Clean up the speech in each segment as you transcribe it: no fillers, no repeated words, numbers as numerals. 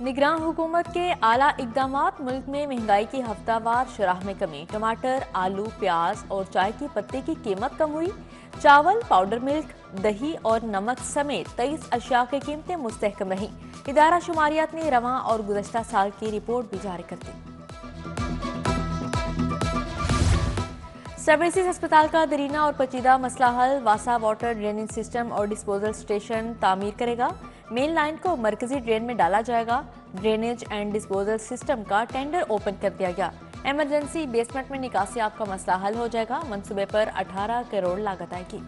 निगरान हुकूमत के आला इकदामात मुल्क में महंगाई की हफ्तावार शरह में कमी। टमाटर, आलू, प्याज और चाय की पत्ती की कीमत कम हुई। चावल, पाउडर मिल्क, दही और नमक समेत 23 अशिया की कीमतें मुस्तहकम रहीं। इदारा शुमारियात ने रवां और गुज़श्ता साल की रिपोर्ट भी जारी कर दी। सर्विसेज अस्पताल का दरीना और पचीदा मसला हल। वासा वाटर ड्रेनेज सिस्टम और डिस्पोजल स्टेशन तामीर करेगा। मेन लाइन को मरकजी ड्रेन में डाला जाएगा। ड्रेनेज एंड डिस्पोजल सिस्टम का टेंडर ओपन कर दिया गया। एमरजेंसी बेसमेंट में निकासियाब का मसला हल हो जाएगा। मंसूबे पर 18 करोड़ लागत आएगी।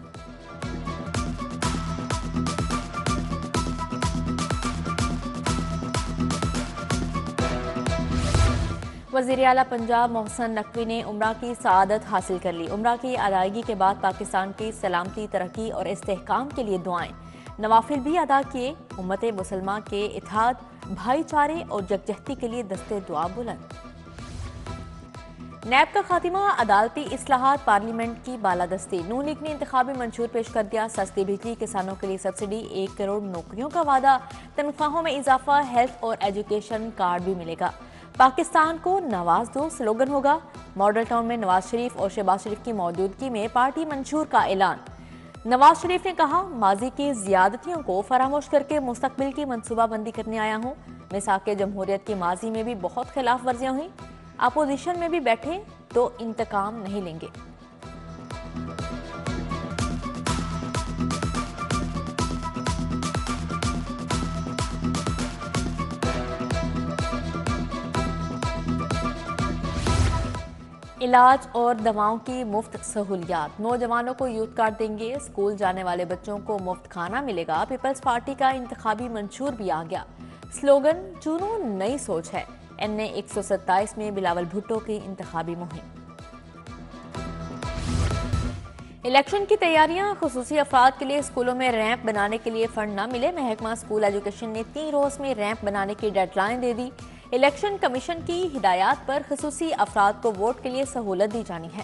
वज़ीर आला पंजाब मोहसिन नकवी ने उम्रा की सआदत हासिल कर ली। उम्रा की अदायगी के बाद पाकिस्तान की सलामती, तरक्की और इस्तेहकाम के लिए दुआएं, नवाफिल भी अदा किए। उम्मत मुसलमान के इत्तेहाद, भाईचारे और यकजहती के लिए दस्ते दुआ बुलंद। नैब का खातिमा, अदालती इस्लाहात, पार्लियामेंट की बालादस्ती। नून लीग ने इंतखाबी मंशूर पेश कर दिया। सस्ती बिजली, किसानों के लिए सब्सिडी, 1 करोड़ नौकरियों का वादा, तनख्वाहों में इजाफा, हेल्थ और एजुकेशन कार्ड भी मिलेगा। पाकिस्तान को नवाज दो स्लोगन होगा। मॉडल टाउन में नवाज शरीफ और शहबाज शरीफ की मौजूदगी में पार्टी मंशूर का ऐलान। नवाज शरीफ ने कहा, माजी की जियादतियों को फरामोश करके मुस्तकबिल की मनसूबाबंदी करने आया हूँ। मिसाक जमहूरियत की माजी में भी बहुत खिलाफ वर्जियां हुई। अपोजिशन में भी बैठे तो इंतकाम नहीं लेंगे। इलाज और दवाओं की मुफ्त सहूलियात। नौजवानों को यूथ कार्ड देंगे। स्कूल जाने वाले बच्चों को मुफ्त खाना मिलेगा। पीपल्स पार्टी का इंतखाबी मंशूर भी आ गया। स्लोगन, चुनो नई सोच है। NA 127 में बिलावल भुट्टो की इंतखाबी मुहिम। इलेक्शन की तैयारियां। खुसूसी अफराद के लिए स्कूलों में रैंप बनाने के लिए फंड न मिले। महकमा स्कूल एजुकेशन ने 3 रोज में रैंप बनाने की डेडलाइन दे दी। इलेक्शन कमीशन की हिदायत पर खुसूसी अफराद को वोट के लिए सहूलत दी जानी है।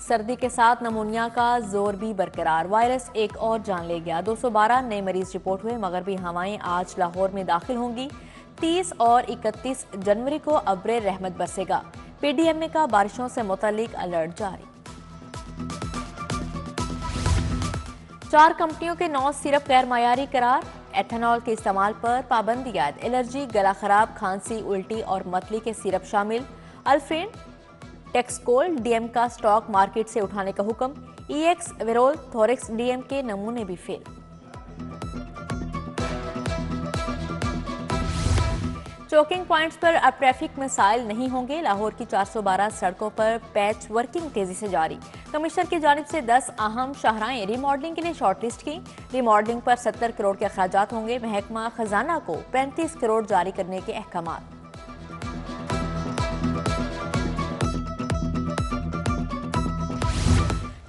सर्दी के साथ नमूनिया का जोर भी बरकरार। वायरस एक और जान ले गया। 212 नए मरीज रिपोर्ट हुए। मगरबी हवाएं आज लाहौर में दाखिल होंगी। 30 और 31 जनवरी को अब्रे रहमत बरसेगा। PDMA का बारिशों से मुतालिक अलर्ट जारी। 4 कंपनियों के 9 सिरप गैर मायारी करार। एथेनॉल के इस्तेमाल पर पाबंदी आयद। एलर्जी, गला खराब, खांसी, उल्टी और मतली के सिरप शामिल। अल्फ्रेन, टेक्सकोल DM का स्टॉक मार्केट से उठाने का हुक्म। EX, वेरोल, थोरिक्स DM के नमूने भी फेल। चोकिंग पॉइंट्स पर अब ट्रैफिक मिसाइल नहीं होंगे। लाहौर की 412 सड़कों पर पैच वर्किंग तेजी से जारी। कमिश्नर की जानिब से 10 अहम शाहराएं रिमॉडलिंग के लिए शॉर्टलिस्ट की। रिमॉडलिंग पर 70 करोड़ के अखराजात होंगे। महकमा खजाना को 35 करोड़ जारी करने के अहकामात।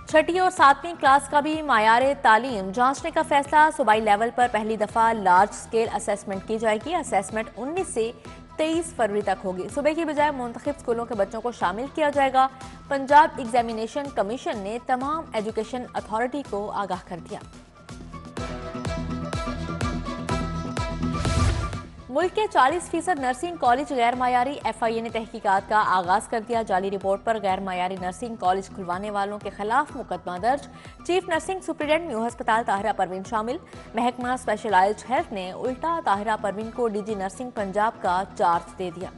छठी और 7वीं क्लास का भी मायारे तालीम जांचने का फैसला। सूबाई लेवल पर पहली दफा लार्ज स्केल असेसमेंट की जाएगी। असेसमेंट 19 से 23 फरवरी तक होगी। सूबे की बजाय मुंतखब स्कूलों के बच्चों को शामिल किया जाएगा। पंजाब एग्जामिनेशन कमीशन ने तमाम एजुकेशन अथॉरिटी को आगाह कर दिया। मुल्क के 40% नर्सिंग कॉलेज गैर मायारी। FIA ने तहकीकात का आगाज कर दिया। जाली रिपोर्ट पर गैर मायारी नर्सिंग कॉलेज खुलवाने वालों के खिलाफ मुकदमा दर्ज। चीफ नर्सिंग सुप्रिटेंडेंट न्यू अस्पताल ताहिरा परवीन शामिल। महकमा स्पेशलाइज्ड हेल्थ ने उल्टा ताहिरा परवीन को DG नर्सिंग पंजाब का चार्ज दे दिया।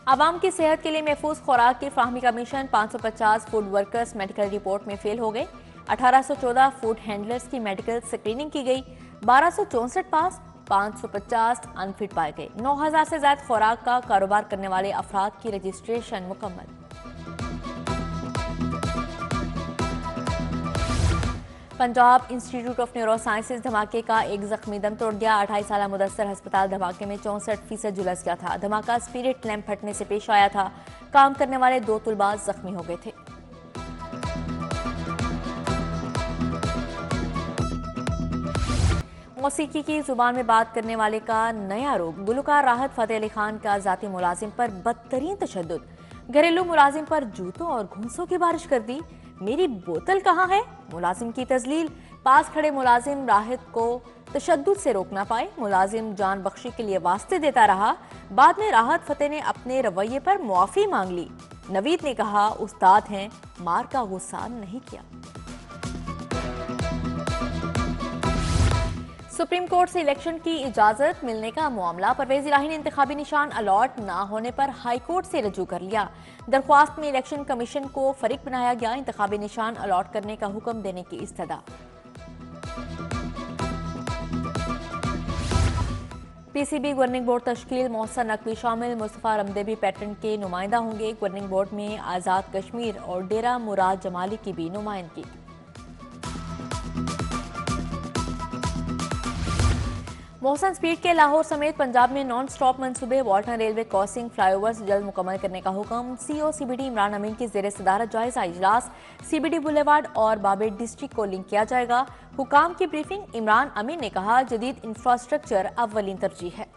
आवाम की सेहत के लिए महफूज खुराक की फ्राहमी का mission. 550 food workers medical report में फेल हो गए। 1814 फूड हैंडलर्स की मेडिकल स्क्रीनिंग की गई। 1264 पास, 550 अनफिट पाए गए। 9000 से ज्यादा खुराक का कारोबार करने वाले अफराद की रजिस्ट्रेशन मुकम्मल। Punjab institute of neuro sciences धमाके का एक जख्मी दम तोड़ दिया। 28 साल मुदस्सर अस्पताल धमाके में 64% झुलस गया था। धमाका स्पिरिट लैंप फटने से पेश आया था। काम करने वाले 2 तुलबा जख्मी हो गए थे। मौसीकी की जुबान में बात करने वाले का नया रूप। गुलकार राहत फतेह अली खान का जाती मुलाजिम पर बदतरीन तशद्दुद। घरेलू मुलाजिम पर जूतों और घूंसों की बारिश कर दी। मेरी बोतल कहाँ है? मुलाजिम की तजलील। पास खड़े मुलाजिम राहत को तशद्दुद से रोक ना पाए। मुलाजिम जान बख्शी के लिए वास्ते देता रहा। बाद में राहत फतेह ने अपने रवैये पर मुआफी मांग ली। नवीद ने कहा, उस्ताद हैं, मार का गुस्सा नहीं किया। सुप्रीम कोर्ट से इलेक्शन की इजाजत मिलने का मामला। परवेज इलाही ने इंतखाबी निशान अलॉट ना होने पर हाई कोर्ट से रजू कर लिया। दरख्वास्त में इलेक्शन कमीशन को फरीक बनाया गया। इंतखाबी निशान अलॉट करने का हुक्म देने की इस्तदा। पीसीबी गवर्निंग बोर्ड तश्कील। मोहसन नकवी शामिल। मुस्तफा रमदेवी पैटर्न के नुमाइंदा होंगे। गवर्निंग बोर्ड में आज़ाद कश्मीर और डेरा मुराद जमाली की भी नुमाइंदगी। मोहसन स्पीड के लाहौर समेत पंजाब में नॉन स्टॉप मंसूबे। वाल्टन रेलवे क्रॉसिंग फ्लाईओवर्स जल्द मुकम्मल करने का हुक्म। सीओ सीबीडी इमरान अमीन की ज़ेर सदारत जायजा इजलास। सीबीडी बुलेवार्ड और बाबेट डिस्ट्रिक्ट को लिंक किया जाएगा। हुकाम की ब्रीफिंग। इमरान अमीन ने कहा, जदीद इंफ्रास्ट्रक्चर अव्वलीन तरजीह है।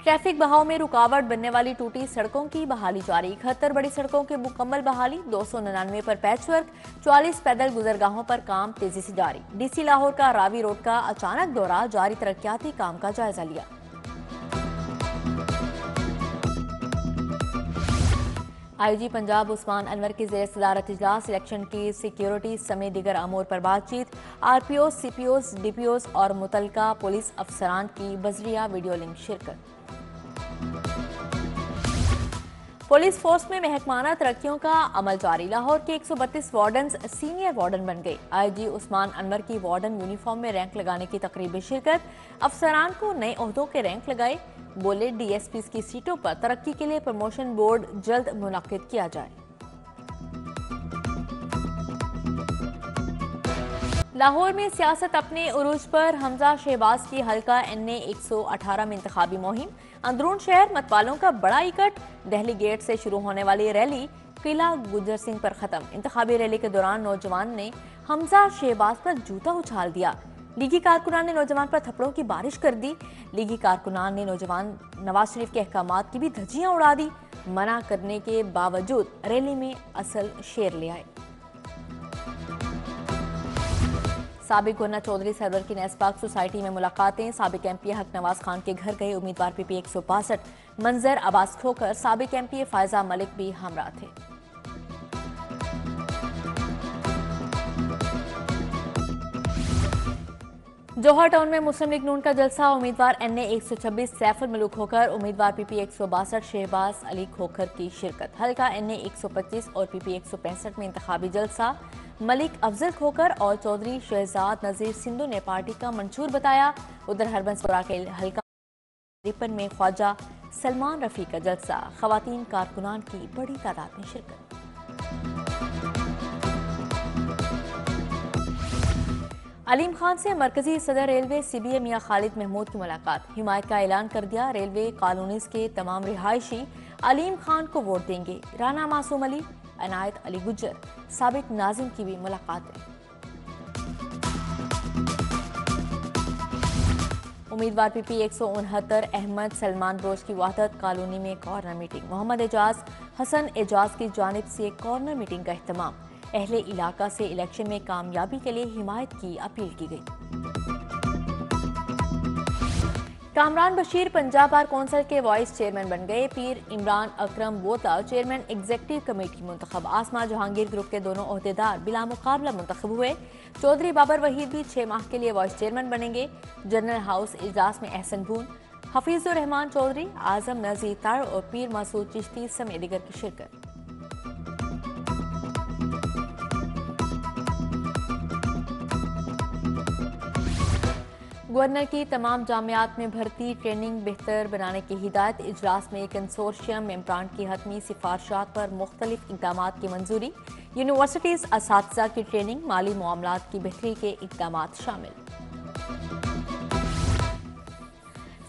ट्रैफिक बहाव में रुकावट बनने वाली टूटी सड़कों की बहाली जारी। 71 बड़ी सड़कों की मुकम्मल बहाली। 299 पर पैचवर्क। 44 पैदल गुजरगाहों पर काम तेजी से जारी। डीसी लाहौर का रावी रोड का अचानक दौरा। जारी तरक्याती काम का जायजा लिया। आईजी पंजाब उस्मान अनवर की ज़ेर सदारत इजलास। इलेक्शन की सिक्योरिटी समेत दीगर अमूर पर बातचीत। आरपीओ, सीपीओ, डीपीओ और मुतलका पुलिस अफसरान की बजरिया वीडियो लिंक शिरकत। पुलिस फोर्स में महकमाना तरक्कियों का अमल जारी। लाहौर के 132 वार्डन्स सीनियर वार्डन बन गए। आईजी उस्मान अनवर की वार्डन यूनिफॉर्म में रैंक लगाने की तकरीब में शिरकत। अफसरान को नए ओहदों के रैंक लगाए। बोले, डीएसपी की सीटों पर तरक्की के लिए प्रमोशन बोर्ड जल्द मुनक्किद किया जाए। लाहौर में सियासत अपने उरूज पर। हमजा शहबाज की हल्का एनए 118 में इंतखाबी मुहिम। अंदरून शहर मतवालों का बड़ा इकट्ठ। दहली गेट से शुरू होने वाली रैली किला गुजर सिंह पर खत्म। इंतखाबी रैली के दौरान नौजवान ने हमजा शहबाज पर जूता उछाल दिया। लीगी कारकुनान ने नौजवान पर थप्पड़ों की बारिश कर दी। लीगी कारकुनान ने नौजवान नवाज शरीफ के अहकामात की भी धज्जियां उड़ा दी। मना करने के बावजूद रैली में असल शेर ले आए। साबिक गवर्नर चौधरी सरवर की नेस्पाक सोसाइटी में मुलाकातें। साबिक एमपी हक नवाज खान के घर गए उम्मीदवार पीपी 162। मंजर अब्बास खोकर, साबिक एमपी फायजा मलिक भी हमरा थे। जौहर टाउन में मुस्लिम लीग नून का जलसा। उम्मीदवार एनए 126 सैफुल मलूक खोकर, उम्मीदवार पीपी 162 शहबाज अली खोकर की शिरकत। हल्का एनए 125 और पीपी 165 में इंतखाबी जलसा। मलिक अफजल खोकर और चौधरी शहजाद नजीर सिंधु ने पार्टी का मंशूर बताया। उधर हरबंसपुरा के हल्का रिपन में ख्वाजा सलमान रफी का जलसा। खवातीन कारकुनान की बड़ी तादाद में शिरकत। अलीम खान से मरकजी सदर रेलवे सीबीए मियां खालिद महमूद की मुलाकात। हिमायत का ऐलान कर दिया। रेलवे कॉलोनीज के तमाम रिहायशी अलीम खान को वोट देंगे। राना मासूम अली, अनायत अली गुज्जर, साबिक नाजिम की भी मुलाकातें। उम्मीदवार पीपी 169 अहमद सलमान रोज की वहदत कॉलोनी में कॉर्नर मीटिंग। मोहम्मद एजाज हसन एजाज की जानिब से कॉर्नर मीटिंग का एहतमाम। अहले इलाका से इलेक्शन में कामयाबी के लिए हिमायत की अपील की गई। कामरान बशीर पंजाब बार कौंसिल के वाइस चेयरमैन बन गए। पीर इमरान अकरम बोता चेयरमैन एग्जीक्यूटिव कमेटी मुंतखब। आसमा जहांगीर ग्रुप के दोनों ओहदेदार बिला मुकाबला मुंतखब हुए। चौधरी बाबर वहीद भी 6 माह के लिए वाइस चेयरमैन बनेंगे। जनरल हाउस इजलास में एहसन बून, हफीजुर रहमान चौधरी, आजम नजीर तार और पीर मसूद चिश्ती समेत दीगर की शिरकत। गवर्नर की तमाम जामियात में भर्ती ट्रेनिंग बेहतर बनाने की हिदायत। इजलास में कंसोर्शियम मेम्बरान की हतमी सिफारशात पर मुख्तलिफ इकदामात की मंजूरी। यूनिवर्सिटीज असातिज़ा की ट्रेनिंग, माली मामलात की बेहतरी के इकदामात शामिल।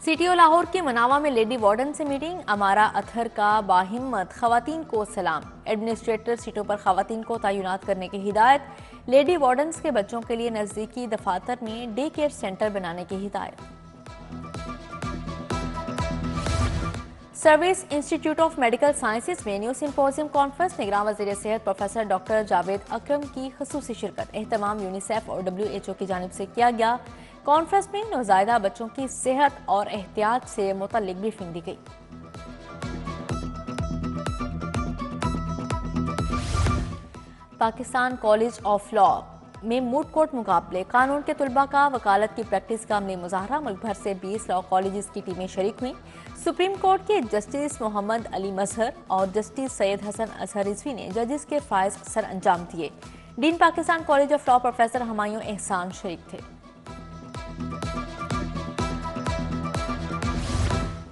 सीटीओ लाहौर की मनावा में लेडी वार्डन से मीटिंग। अमारा अथर का बाहिम्मत खवातीन को सलाम। एडमिनिस्ट्रेटर सीटों पर खवातीन को तैनात करने की हिदायत। लेडी वार्डन्स के बच्चों के लिए नजदीकी दफातर में डे केयर सेंटर बनाने की हिदायत। Service institute of medical sciences में न्यू सिंपोजियम कॉन्फ्रेंस। निगरान वज़ीर सेहत प्रोफेसर डॉक्टर जावेद अकरम की खसूसी शिरकत। एहतमाम यूनिसेफ और WHO की जानिब से किया गया। कॉन्फ्रेंस में नौज़ायदा बच्चों की सेहत और एहतियात से मुतल्लिक ब्रीफिंग दी गई। पाकिस्तान कॉलेज ऑफ लॉ में मूट कोर्ट मुकाबले। कानून के तुलबा का वकालत की प्रैक्टिस का अमली मुजाहरा। मुल्क भर से 20 लॉ कॉलेजेस की टीमें शरीक हुई। सुप्रीम कोर्ट के जस्टिस मोहम्मद अली मजहर और जस्टिस सैयद हसन अजहर रिजवी ने जजेस के फ़राइज़ सर अंजाम दिए। Dean Pakistan college of law professor Humayun Ehsan शरीक थे।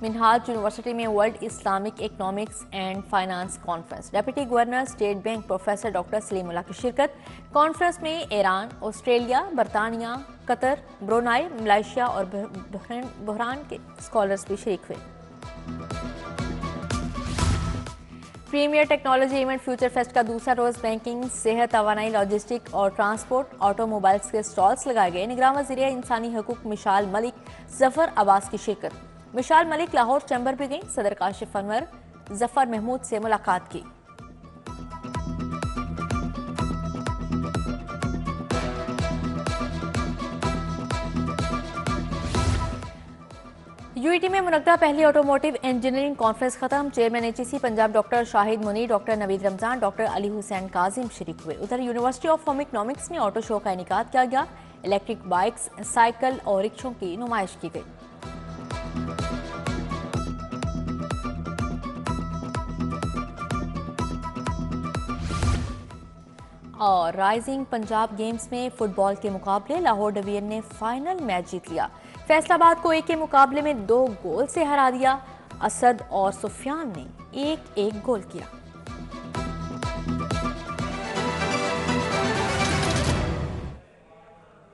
मिनहाज यूनिवर्सिटी में world Islamic economics and finance conference. Deputy governor state bank professor doctor Salimullah की शिरकत। कॉन्फ्रेंस में ईरान, ऑस्ट्रेलिया, बरतानिया, कतर, ब्रुनाई, मलेशिया और बहरान के स्कॉलर्स भी शरीक हुए। Premier technology event future fest का दूसरा रोज बैंकिंग, सेहत, तवानाई, लॉजिस्टिक और ट्रांसपोर्ट, ऑटोमोबाइल्स के स्टॉल्स लगाए गए। निगरान वज़ीर इंसानी हकूक मिशाल मलिक जफर अब्बास की शिरकत। मिशाल मलिक लाहौर चैम्बर भी गई। सदर काशिफ अनवर जफर महमूद से मुलाकात की। यूईटी में मुनक्दा पहली ऑटोमोटिव इंजीनियरिंग कॉन्फ्रेंस खत्म। Chairman HEC Punjab doctor Shahid Munir, doctor Naveed Ramzan, doctor Ali Hussain Kazim शरीक हुए। उधर यूनिवर्सिटी ऑफ होम इकनॉमिक्स में ऑटो शो का इनेकाद किया गया। इलेक्ट्रिक बाइक्स, साइकिल और रिक्शों की नुमाइश की गई। और राइजिंग पंजाब गेम्स में फुटबॉल के मुकाबले लाहौर डिवीजन ने फाइनल मैच जीत लिया। फैसलाबाद को 1 के मुकाबले में 2 गोल से हरा दिया। असद और सुफियान ने 1-1 गोल किया।